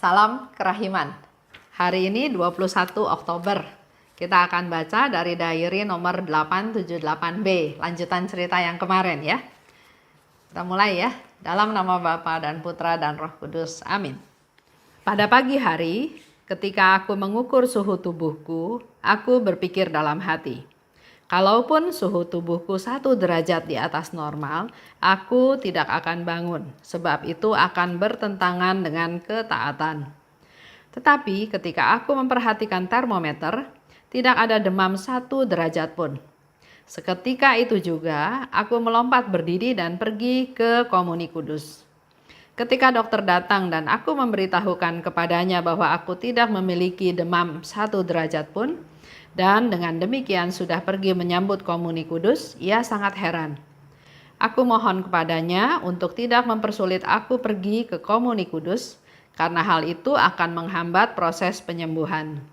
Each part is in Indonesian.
Salam kerahiman. Hari ini 21 Oktober. Kita akan baca dari diary nomor 878B, lanjutan cerita yang kemarin ya. Kita mulai ya. Dalam nama Bapa dan Putra dan Roh Kudus. Amin. Pada pagi hari, ketika aku mengukur suhu tubuhku, aku berpikir dalam hati, kalaupun suhu tubuhku 1 derajat di atas normal, aku tidak akan bangun, sebab itu akan bertentangan dengan ketaatan. Tetapi ketika aku memperhatikan termometer, tidak ada demam 1 derajat pun. Seketika itu juga, aku melompat berdiri dan pergi ke Komuni Kudus. Ketika dokter datang dan aku memberitahukan kepadanya bahwa aku tidak memiliki demam 1 derajat pun, dan dengan demikian sudah pergi menyambut Komuni Kudus, ia sangat heran. Aku mohon kepadanya untuk tidak mempersulit aku pergi ke Komuni Kudus, karena hal itu akan menghambat proses penyembuhan.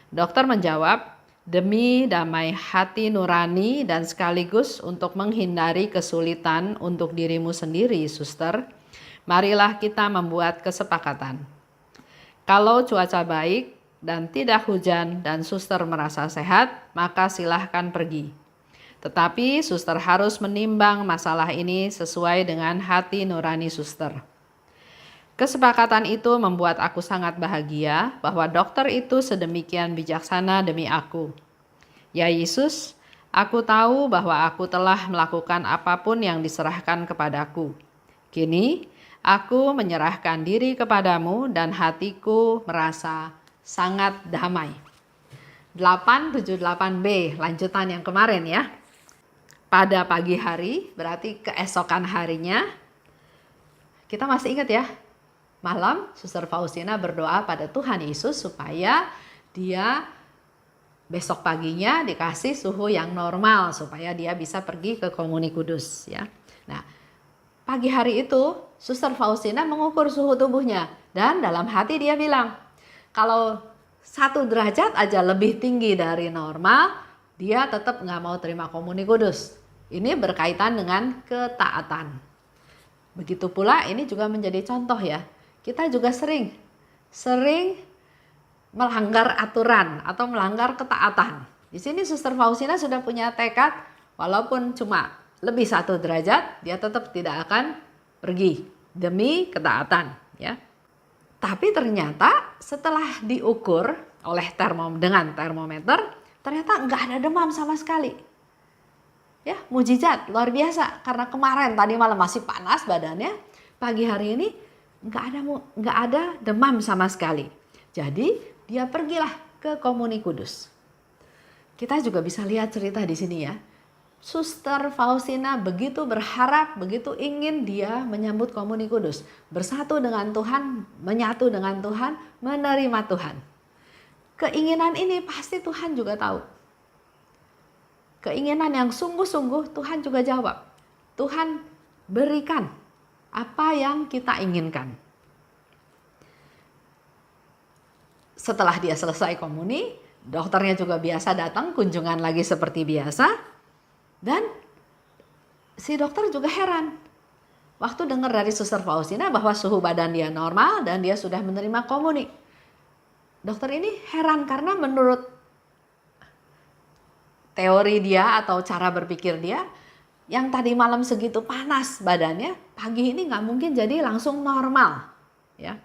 Dokter menjawab, demi damai hati nurani dan sekaligus untuk menghindari kesulitan untuk dirimu sendiri, suster, marilah kita membuat kesepakatan. Kalau cuaca baik dan tidak hujan dan suster merasa sehat, maka silahkan pergi. Tetapi suster harus menimbang masalah ini sesuai dengan hati nurani suster. Kesepakatan itu membuat aku sangat bahagia bahwa dokter itu sedemikian bijaksana demi aku. Ya Yesus, aku tahu bahwa aku telah melakukan apapun yang diserahkan kepadaku. Kini, aku menyerahkan diri kepadamu dan hatiku merasa sangat damai. 878B, lanjutan yang kemarin ya. Pada pagi hari, berarti keesokan harinya, kita masih ingat ya, malam Suster Faustina berdoa pada Tuhan Yesus supaya dia besok paginya dikasih suhu yang normal, supaya dia bisa pergi ke Komuni Kudus ya. Nah, pagi hari itu Suster Faustina mengukur suhu tubuhnya dan dalam hati dia bilang, kalau 1 derajat aja lebih tinggi dari normal, dia tetap nggak mau terima Komuni Kudus. Ini berkaitan dengan ketaatan. Begitu pula ini juga menjadi contoh ya. Kita juga sering melanggar aturan atau melanggar ketaatan. Di sini Suster Faustina sudah punya tekad, walaupun cuma lebih 1 derajat, dia tetap tidak akan pergi demi ketaatan ya. Tapi ternyata setelah diukur oleh dengan termometer, ternyata nggak ada demam sama sekali. Ya, mujizat luar biasa, karena kemarin tadi malam masih panas badannya, pagi hari ini nggak ada demam sama sekali. Jadi dia pergilah ke Komuni Kudus. Kita juga bisa lihat cerita di sini ya. Suster Faustina begitu berharap, begitu ingin dia menyambut Komuni Kudus, bersatu dengan Tuhan, menyatu dengan Tuhan, menerima Tuhan. Keinginan ini pasti Tuhan juga tahu. Keinginan yang sungguh-sungguh Tuhan juga jawab. Tuhan berikan apa yang kita inginkan. Setelah dia selesai komuni, dokternya juga biasa datang, kunjungan lagi seperti biasa. Dan si dokter juga heran. Waktu dengar dari Suster Faustina bahwa suhu badan dia normal dan dia sudah menerima komuni. Dokter ini heran karena menurut teori dia atau cara berpikir dia, yang tadi malam segitu panas badannya, pagi ini nggak mungkin jadi langsung normal. Ya.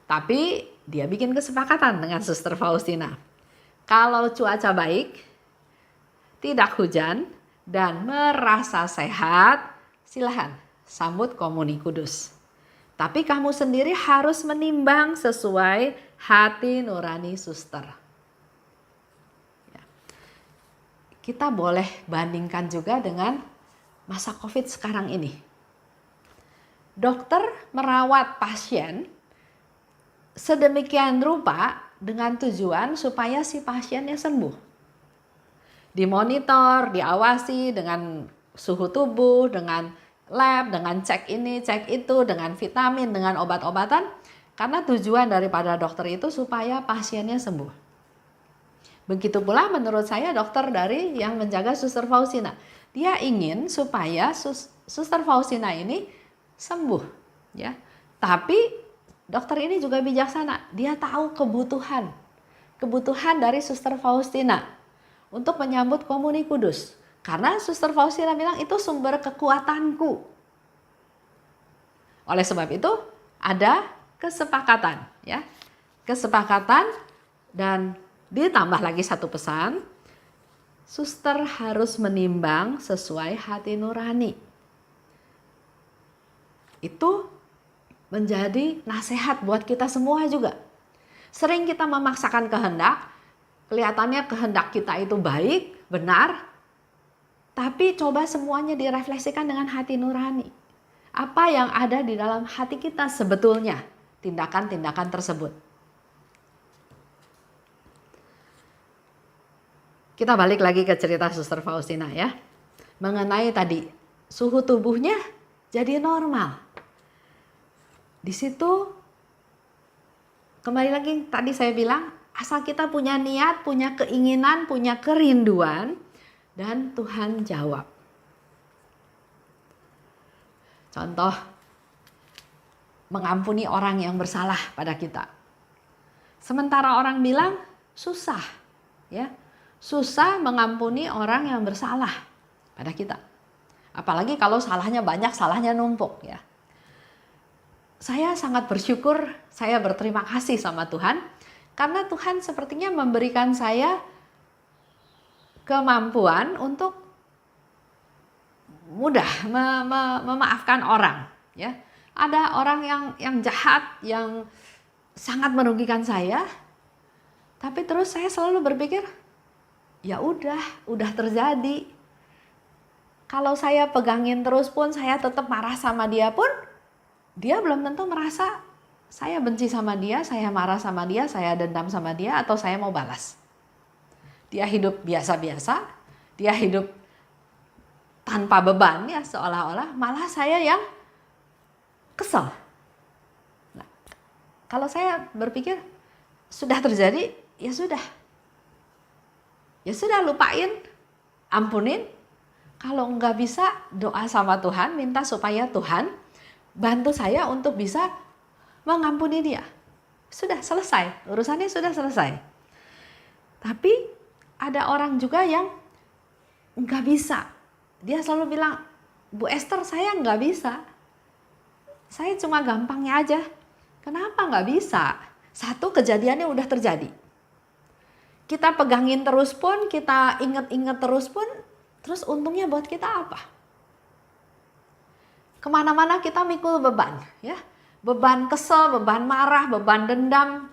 Tapi dia bikin kesepakatan dengan Suster Faustina. Kalau cuaca baik, tidak hujan, dan merasa sehat, silahkan sambut Komuni Kudus. Tapi kamu sendiri harus menimbang sesuai hati nurani suster. Ya. Kita boleh bandingkan juga dengan masa COVID sekarang ini. Dokter merawat pasien sedemikian rupa dengan tujuan supaya si pasiennya sembuh. Dimonitor, diawasi dengan suhu tubuh, dengan lab, dengan cek ini, cek itu, dengan vitamin, dengan obat-obatan. Karena tujuan daripada dokter itu supaya pasiennya sembuh. Begitu pula menurut saya dokter dari yang menjaga Suster Faustina. Dia ingin supaya Suster Faustina ini sembuh. Ya. Tapi dokter ini juga bijaksana. Dia tahu kebutuhan dari Suster Faustina untuk menyambut Komuni Kudus. Karena Suster Faustina bilang itu sumber kekuatanku. Oleh sebab itu ada kesepakatan, ya. Kesepakatan, dan ditambah lagi satu pesan, suster harus menimbang sesuai hati nurani. Itu menjadi nasihat buat kita semua juga. Sering kita memaksakan kehendak, kelihatannya kehendak kita itu baik, benar, tapi coba semuanya direfleksikan dengan hati nurani. Apa yang ada di dalam hati kita sebetulnya, tindakan-tindakan tersebut. Kita balik lagi ke cerita Suster Faustina ya. Mengenai tadi, suhu tubuhnya jadi normal. Di situ kembali lagi tadi saya bilang, asal kita punya niat, punya keinginan, punya kerinduan, dan Tuhan jawab. Contoh, mengampuni orang yang bersalah pada kita. Sementara orang bilang susah, ya. Susah mengampuni orang yang bersalah pada kita. Apalagi kalau salahnya banyak, salahnya numpuk, ya. Saya sangat bersyukur, saya berterima kasih sama Tuhan, karena Tuhan sepertinya memberikan saya kemampuan untuk mudah memaafkan orang, ya. Ada orang yang jahat, yang sangat merugikan saya, tapi terus saya selalu berpikir, ya udah terjadi. Kalau saya pegangin terus pun, saya tetap marah sama dia pun, dia belum tentu merasa saya benci sama dia, saya marah sama dia, saya dendam sama dia, atau saya mau balas. Dia hidup biasa-biasa, dia hidup tanpa beban, ya, seolah-olah malah saya yang kesel. Nah, kalau saya berpikir sudah terjadi, ya sudah. Ya sudah, lupain, ampunin. Kalau nggak bisa, doa sama Tuhan, minta supaya Tuhan bantu saya untuk bisa mengampuni dia. Sudah selesai, urusannya sudah selesai. Tapi ada orang juga yang nggak bisa. Dia selalu bilang, Bu Esther, saya nggak bisa. Saya cuma gampangnya aja. Kenapa nggak bisa? Satu, kejadiannya udah terjadi. Kita pegangin terus pun, kita inget-inget terus pun, terus untungnya buat kita apa? Kemana-mana kita mikul beban, ya. Beban kesel, beban marah, beban dendam.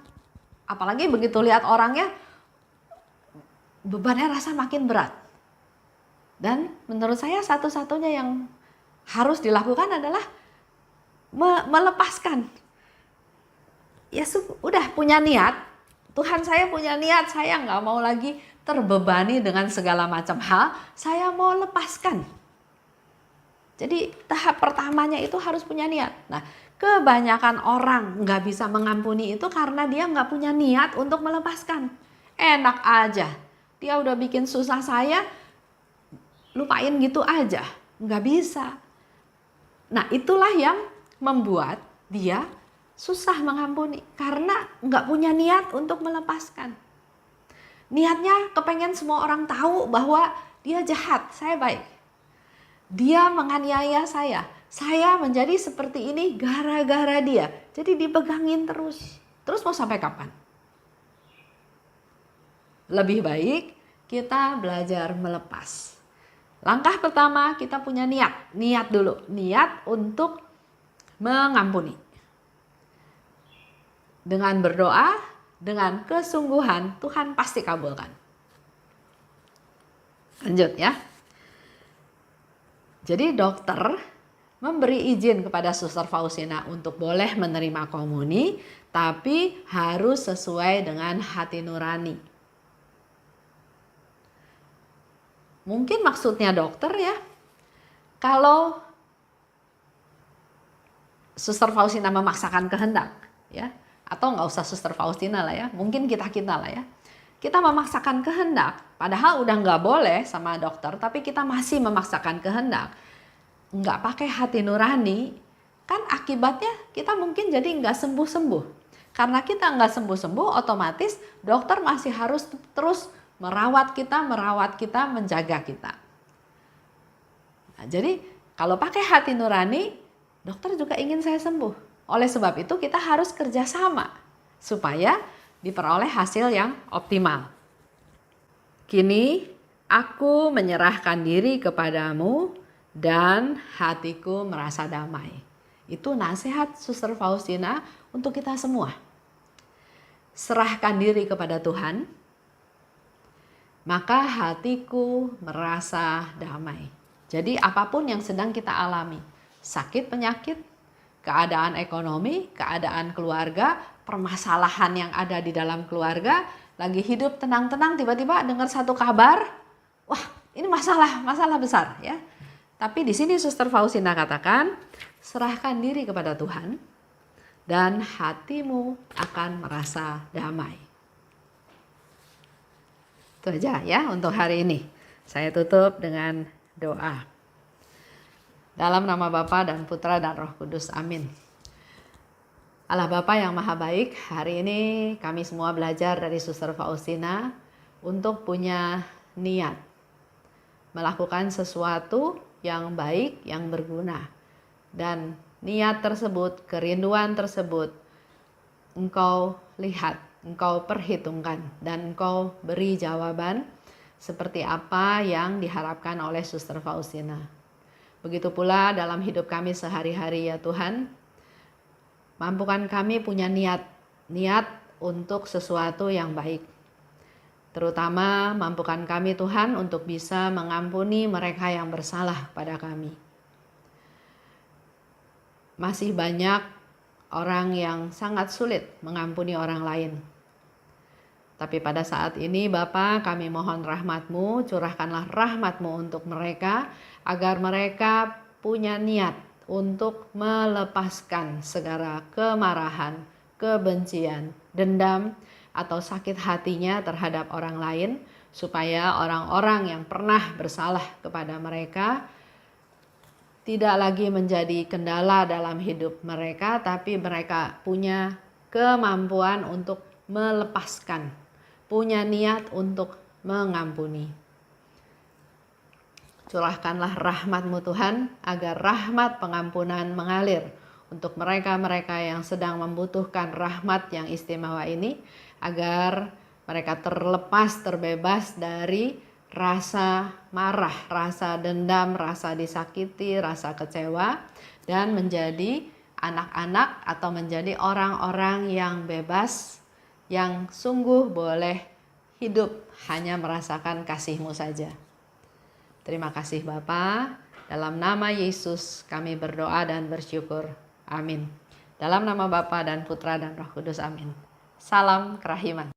Apalagi begitu lihat orangnya, bebannya rasa makin berat. Dan menurut saya satu-satunya yang harus dilakukan adalah melepaskan. Ya udah punya niat, Tuhan saya punya niat, saya nggak mau lagi terbebani dengan segala macam hal, saya mau lepaskan. Jadi tahap pertamanya itu harus punya niat. Nah, kebanyakan orang nggak bisa mengampuni itu karena dia nggak punya niat untuk melepaskan. Enak aja, dia udah bikin susah saya, lupain gitu aja, nggak bisa. Nah, itulah yang membuat dia susah mengampuni, karena nggak punya niat untuk melepaskan. Niatnya kepengen semua orang tahu bahwa dia jahat, saya baik. Dia menganiaya saya menjadi seperti ini gara-gara dia. Jadi dipegangin terus. Terus mau sampai kapan? Lebih baik kita belajar melepas. Langkah pertama, kita punya niat dulu, niat untuk mengampuni. Dengan berdoa, dengan kesungguhan, Tuhan pasti kabulkan. Lanjut ya. Jadi dokter memberi izin kepada Suster Faustina untuk boleh menerima komuni, tapi harus sesuai dengan hati nurani. Mungkin maksudnya dokter ya, kalau Suster Faustina memaksakan kehendak, ya, atau nggak usah Suster Faustina lah ya, mungkin kita lah ya, kita memaksakan kehendak, padahal udah nggak boleh sama dokter, tapi kita masih memaksakan kehendak, nggak pakai hati nurani, kan akibatnya kita mungkin jadi nggak sembuh-sembuh. Karena kita nggak sembuh-sembuh, otomatis dokter masih harus terus merawat kita, menjaga kita. Nah, jadi kalau pakai hati nurani, dokter juga ingin saya sembuh. Oleh sebab itu kita harus kerjasama supaya diperoleh hasil yang optimal. Kini aku menyerahkan diri kepadamu dan hatiku merasa damai. Itu nasihat Suster Faustina untuk kita semua. Serahkan diri kepada Tuhan, maka hatiku merasa damai. Jadi apapun yang sedang kita alami, sakit penyakit, keadaan ekonomi, keadaan keluarga, permasalahan yang ada di dalam keluarga, lagi hidup tenang-tenang, tiba-tiba dengar satu kabar, wah ini masalah besar ya. Tapi di sini Suster Faustina katakan, serahkan diri kepada Tuhan dan hatimu akan merasa damai. Itu aja ya untuk hari ini. Saya tutup dengan doa. Dalam nama Bapa dan Putra dan Roh Kudus, amin. Allah Bapa yang Maha Baik, hari ini kami semua belajar dari Suster Faustina untuk punya niat melakukan sesuatu yang baik, yang berguna. Dan niat tersebut, kerinduan tersebut, engkau lihat, engkau perhitungkan, dan engkau beri jawaban seperti apa yang diharapkan oleh Suster Faustina. Begitu pula dalam hidup kami sehari-hari ya Tuhan, mampukan kami punya niat untuk sesuatu yang baik. Terutama mampukan kami Tuhan untuk bisa mengampuni mereka yang bersalah pada kami. Masih banyak orang yang sangat sulit mengampuni orang lain. Tapi pada saat ini Bapa, kami mohon rahmat-Mu, curahkanlah rahmat-Mu untuk mereka, agar mereka punya niat untuk melepaskan segala kemarahan, kebencian, dendam, atau sakit hatinya terhadap orang lain, supaya orang-orang yang pernah bersalah kepada mereka tidak lagi menjadi kendala dalam hidup mereka, tapi mereka punya kemampuan untuk melepaskan, punya niat untuk mengampuni. Curahkanlah rahmat-Mu Tuhan, agar rahmat pengampunan mengalir untuk mereka-mereka yang sedang membutuhkan rahmat yang istimewa ini, agar mereka terlepas, terbebas dari rasa marah, rasa dendam, rasa disakiti, rasa kecewa, dan menjadi anak-anak atau menjadi orang-orang yang bebas, yang sungguh boleh hidup hanya merasakan kasih-Mu saja. Terima kasih Bapa, dalam nama Yesus kami berdoa dan bersyukur. Amin. Dalam nama Bapa dan Putra dan Roh Kudus, amin. Salam kerahiman.